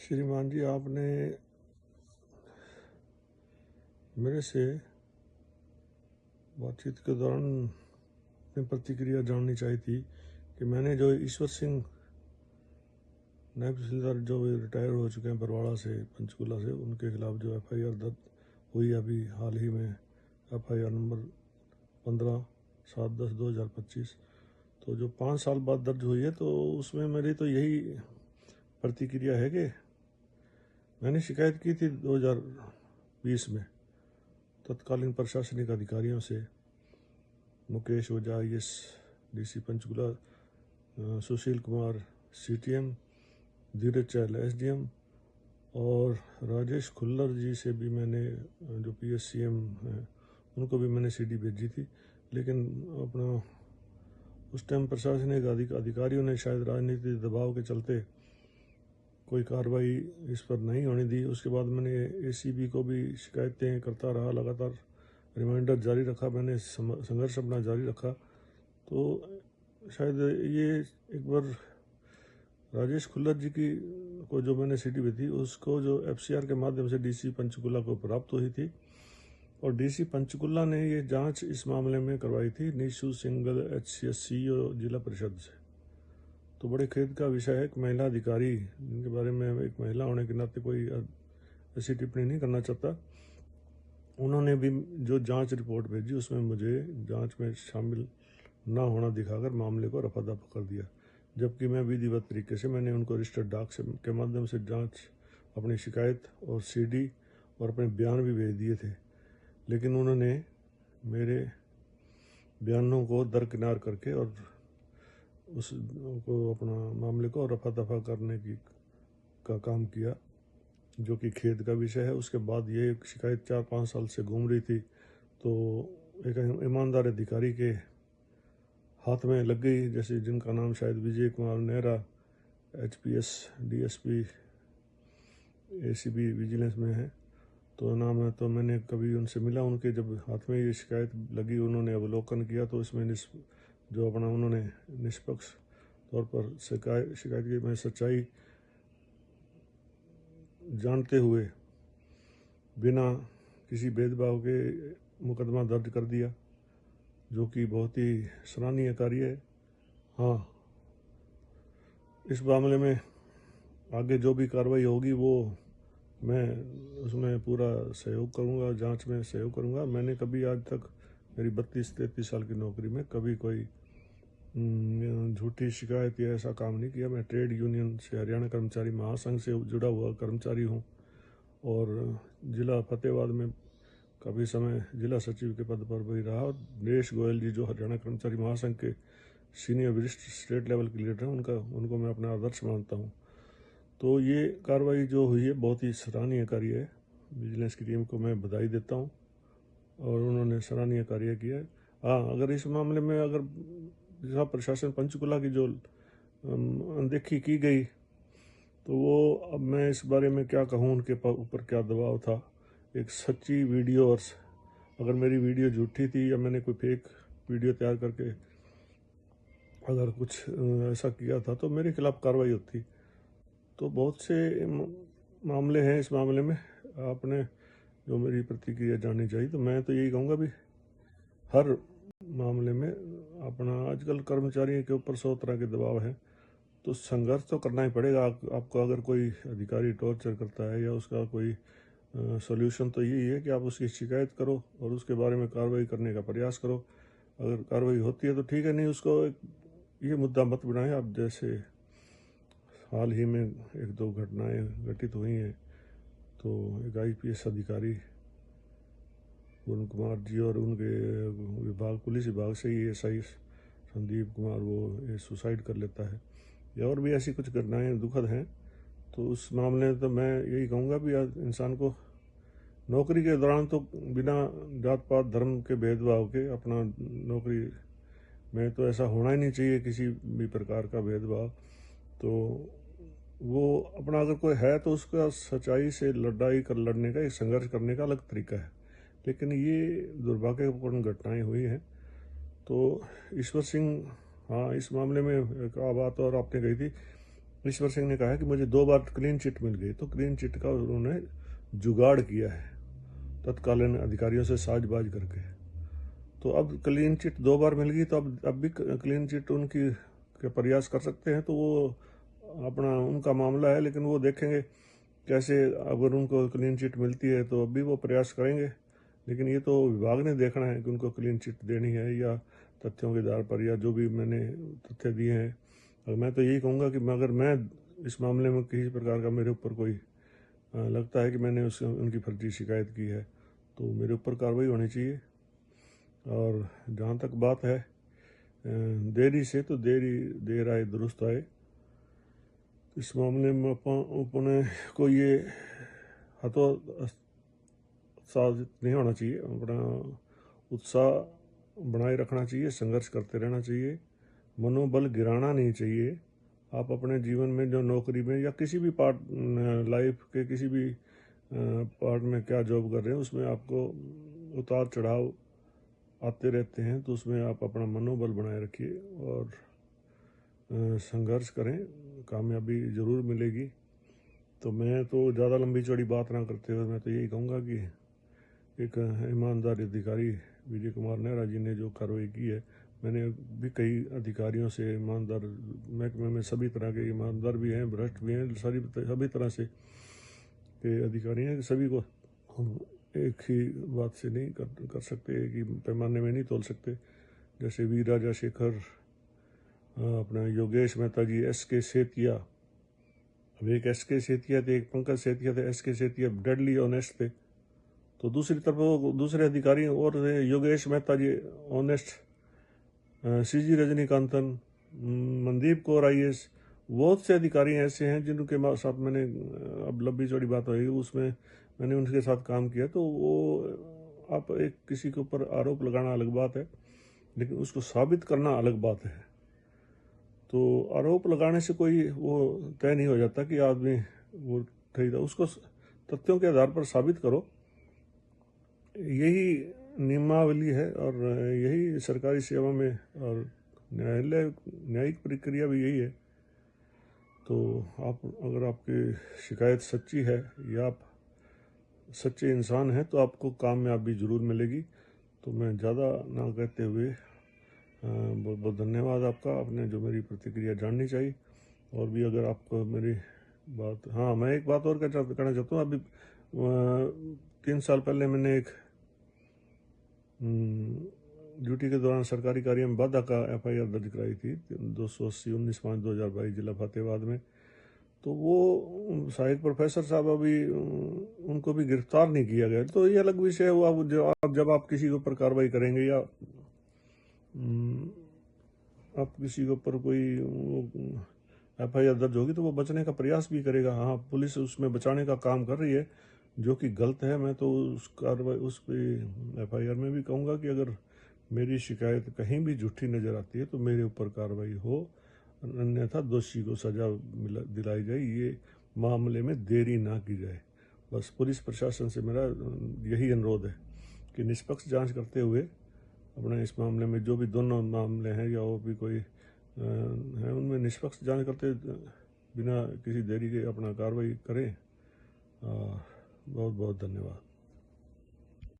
श्रीमान जी, आपने मेरे से बातचीत के दौरान अपनी प्रतिक्रिया जाननी चाहिए थी कि मैंने जो ईश्वर सिंह नायब तहसीलदार जो रिटायर हो चुके हैं बरवाड़ा से, पंचकूला से, उनके खिलाफ जो एफआईआर दर्ज हुई अभी हाल ही में, एफआईआर नंबर 15/7/10/2025, तो जो 5 साल बाद दर्ज हुई है, तो उसमें मेरी तो यही प्रतिक्रिया है कि मैंने शिकायत की थी 2020 में तत्कालीन प्रशासनिक अधिकारियों से, मुकेश ओझा IAS DC Panchkula, Sushil Kumar CTM, धीरज चहल SDM और राजेश खुल्लर जी से भी मैंने, जो PSCM हैं, उनको भी मैंने CD भेजी थी। लेकिन अपना उस टाइम प्रशासनिक अधिकारियों ने शायद राजनीतिक दबाव के चलते कोई कार्रवाई इस पर नहीं होने दी। उसके बाद मैंने ACB को भी शिकायतें करता रहा, लगातार रिमाइंडर जारी रखा, मैंने संघर्ष अपना जारी रखा। तो शायद ये एक बार राजेश खुल्लर जी की को जो मैंने CD भेजी, उसको जो FCR के माध्यम से DC पंचकुला को प्राप्त हुई थी, और DC पंचकुला ने ये जांच इस मामले में करवाई थी निशु सिंगल HCS CEO जिला परिषद से। तो बड़े खेद का विषय है कि महिला अधिकारी, जिनके बारे में एक महिला होने के नाते कोई ऐसी टिप्पणी नहीं करना चाहता, उन्होंने भी जो जांच रिपोर्ट भेजी उसमें मुझे जांच में शामिल ना होना दिखाकर मामले को रफा दफा कर दिया, जबकि मैं विधिवत तरीके से मैंने उनको रजिस्टर्ड डाक से के माध्यम से जांच, अपनी शिकायत और CD और अपने बयान भी भेज दिए थे। लेकिन उन्होंने मेरे बयानों को दरकिनार करके और उसको अपना मामले को रफा दफा करने का काम किया, जो कि खेद का विषय है। उसके बाद ये शिकायत 4-5 साल से घूम रही थी, तो एक ईमानदार अधिकारी के हाथ में लग गई, जैसे जिनका नाम शायद Vijay Kumar Nehra, HPS DSP ACB vigilance में है, तो नाम है। तो मैंने कभी उनसे मिला, उनके जब हाथ में ये शिकायत लगी, उन्होंने अवलोकन किया, तो इसमें जो अपना उन्होंने निष्पक्ष तौर पर शिकायत की मैं सच्चाई जानते हुए बिना किसी भेदभाव के मुकदमा दर्ज कर दिया, जो कि बहुत ही सराहनीय कार्य है। हाँ, इस मामले में आगे जो भी कार्रवाई होगी वो मैं उसमें पूरा सहयोग करूंगा, जांच में सहयोग करूंगा। मैंने कभी आज तक मेरी 32-33 साल की नौकरी में कभी कोई झूठी शिकायत या ऐसा काम नहीं किया। मैं ट्रेड यूनियन से, हरियाणा कर्मचारी महासंघ से जुड़ा हुआ कर्मचारी हूँ, और जिला फतेहाबाद में काफ़ी समय जिला सचिव के पद पर भी रहा। और नरेश गोयल जी, जो हरियाणा कर्मचारी महासंघ के सीनियर वरिष्ठ स्टेट लेवल के लीडर हैं, उनको मैं अपना आदर्श मानता हूँ। तो ये कार्रवाई जो हुई है बहुत ही सराहनीय कार्य है। विजिलेंस की टीम को मैं बधाई देता हूँ और उन्होंने सराहनीय कार्य किया है। हाँ, अगर इस मामले में अगर जिला प्रशासन पंचकुला की जो अनदेखी की गई, तो वो, अब मैं इस बारे में क्या कहूँ, उनके ऊपर क्या दबाव था। एक सच्ची वीडियो, और अगर मेरी वीडियो झूठी थी या मैंने कोई फेक वीडियो तैयार करके अगर कुछ ऐसा किया था, तो मेरे खिलाफ कार्रवाई होती। तो बहुत से मामले हैं। इस मामले में आपने जो मेरी प्रतिक्रिया जाननी चाहिए, तो मैं तो यही कहूँगा भी हर मामले में अपना, आजकल कर्मचारियों के ऊपर 100 तरह के दबाव हैं, तो संघर्ष तो करना ही पड़ेगा। आपको अगर कोई अधिकारी टॉर्चर करता है या उसका कोई सॉल्यूशन, तो यही है कि आप उसकी शिकायत करो और उसके बारे में कार्रवाई करने का प्रयास करो। अगर कार्रवाई होती है तो ठीक है, नहीं उसको ये मुद्दा मत बनाएं। आप जैसे हाल ही में 1-2 घटनाएं घटित हुई हैं, तो एक IPS अधिकारी वरुण कुमार जी और उनके विभाग, पुलिस विभाग से ही SI संदीप कुमार, वो ये सुसाइड कर लेता है, या और भी ऐसी कुछ घटनाएं दुखद हैं। तो उस मामले में तो मैं यही कहूँगा भी इंसान को नौकरी के दौरान तो बिना जात पात धर्म के भेदभाव के अपना नौकरी में तो ऐसा होना ही नहीं चाहिए, किसी भी प्रकार का भेदभाव। तो वो अपना अगर कोई है तो उसका सच्चाई से लड़ने का, एक संघर्ष करने का अलग तरीका है। लेकिन ये दुर्भाग्यपूर्ण घटनाएं हुई हैं। तो ईश्वर सिंह, हाँ, इस मामले में एक बात और आपने कही थी ईश्वर सिंह ने कहा कि मुझे 2 बार क्लीन चिट मिल गई, तो क्लीन चिट का उन्होंने जुगाड़ किया है तत्कालीन अधिकारियों से साजबाज करके। तो अब क्लीन चिट 2 बार मिल गई, तो अब भी क्लीन चिट उनकी के प्रयास कर सकते हैं, तो वो अपना उनका मामला है, लेकिन वो देखेंगे कैसे। अगर उनको क्लीन चिट मिलती है तो अब भी वो प्रयास करेंगे, लेकिन ये तो विभाग ने देखना है कि उनको क्लीन चिट देनी है या तथ्यों के आधार पर, या जो भी मैंने तथ्य दिए हैं। और मैं तो यही कहूँगा कि अगर मैं इस मामले में किसी प्रकार का मेरे ऊपर कोई लगता है कि मैंने उनकी फर्जी शिकायत की है, तो मेरे ऊपर कार्रवाई होनी चाहिए। और जहाँ तक बात है देरी से, तो देर आए दुरुस्त आए। इस मामले में अपने को ये हतोत्साह नहीं होना चाहिए, अपना उत्साह बनाए रखना चाहिए, संघर्ष करते रहना चाहिए, मनोबल गिराना नहीं चाहिए। आप अपने जीवन में जो नौकरी में या किसी भी पार्ट लाइफ के किसी भी पार्ट में क्या जॉब कर रहे हैं, उसमें आपको उतार चढ़ाव आते रहते हैं, तो उसमें आप अपना मनोबल बनाए रखिए और संघर्ष करें, कामयाबी ज़रूर मिलेगी। तो मैं तो ज़्यादा लंबी चौड़ी बात ना करते हुए मैं तो यही कहूँगा कि एक ईमानदार अधिकारी विजय कुमार नेहरा जी ने जो कार्रवाई की है, मैंने भी कई अधिकारियों से, ईमानदार महकमे में सभी तरह के ईमानदार भी हैं, भ्रष्ट भी हैं, सभी तरह से के अधिकारी हैं। सभी को हम एक ही बात से नहीं कर सकते, एक ही पैमाने में नहीं तोल सकते। जैसे वीर राजा शेखर, अपना योगेश मेहता जी, एस.के. सेतिया, अब एक एस.के. सेतिया थे, एक पंकज सेतिया थे। एस.के. सेतिया डेडली ऑनेस्ट थे, तो दूसरी तरफ वो दूसरे अधिकारी और Yogesh Mehta ji honest, C G. Rajinikanthan, Mandeep Kaur IAS, बहुत से अधिकारी ऐसे हैं जिनके साथ मैंने, अब लंबी चौड़ी बात होगी, उसमें मैंने उनके साथ काम किया। तो वो आप एक किसी के ऊपर आरोप लगाना अलग बात है, लेकिन उसको साबित करना अलग बात है। तो आरोप लगाने से कोई वो तय नहीं हो जाता कि आदमी वो ठीक था, उसको तथ्यों के आधार पर साबित करो। यही नियमावली है और यही सरकारी सेवा में और न्यायिक प्रक्रिया भी यही है। तो आप अगर आपकी शिकायत सच्ची है या आप सच्चे इंसान हैं, तो आपको कामयाबी ज़रूर मिलेगी। तो मैं ज़्यादा ना कहते हुए बहुत बहुत धन्यवाद आपका, आपने जो मेरी प्रतिक्रिया जाननी चाहिए। और भी अगर आपको मेरी बात, हाँ, मैं एक बात और कहना चाहता हूँ। अभी 3 साल पहले मैंने एक ड्यूटी के दौरान सरकारी कार्य में बाधा का FIR दर्ज कराई थी, 280 19/5/2022 जिला फतेहाबाद में। तो वो सहायक प्रोफेसर साहब अभी उनको भी गिरफ्तार नहीं किया गया। तो ये अलग विषय है, वो जब आप किसी के ऊपर कार्रवाई करेंगे या आप किसी के ऊपर कोई FIR दर्ज होगी, तो वो बचने का प्रयास भी करेगा। हाँ, पुलिस उसमें बचाने का काम कर रही है, जो कि गलत है। मैं तो उस कार्रवाई उस FIR में भी कहूँगा कि अगर मेरी शिकायत कहीं भी झूठी नज़र आती है तो मेरे ऊपर कार्रवाई हो, अन्यथा दोषी को सज़ा दिलाई जाए। ये मामले में देरी ना की जाए। बस पुलिस प्रशासन से मेरा यही अनुरोध है कि निष्पक्ष जांच करते हुए अपना इस मामले में, जो भी दोनों मामले हैं या वो भी कोई है, उनमें निष्पक्ष जांच करते बिना किसी देरी के अपना कार्रवाई करें। बहुत बहुत धन्यवाद।